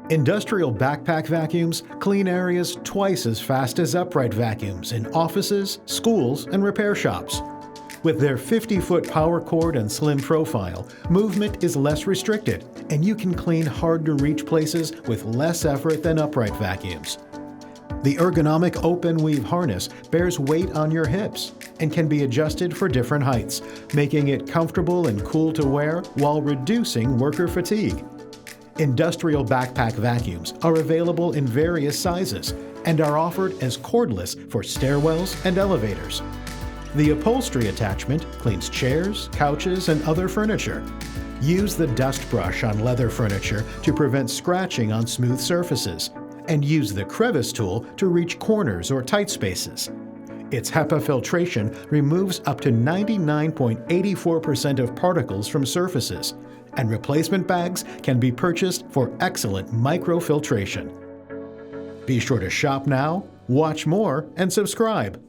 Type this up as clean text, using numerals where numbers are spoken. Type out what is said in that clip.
Industrial backpack vacuums clean areas twice as fast as upright vacuums in offices, schools, and repair shops. With their 50-foot power cord and slim profile, movement is less restricted, and you can clean hard-to-reach places with less effort than upright vacuums. The ergonomic open weave harness bears weight on your hips and can be adjusted for different heights, making it comfortable and cool to wear while reducing worker fatigue. Industrial backpack vacuums are available in various sizes and are offered as cordless for stairwells and elevators. The upholstery attachment cleans chairs, couches, and other furniture. Use the dust brush on leather furniture to prevent scratching on smooth surfaces, and use the crevice tool to reach corners or tight spaces. Its HEPA filtration removes up to 99.84% of particles from surfaces, and replacement bags can be purchased for excellent microfiltration. Be sure to shop now, watch more, and subscribe.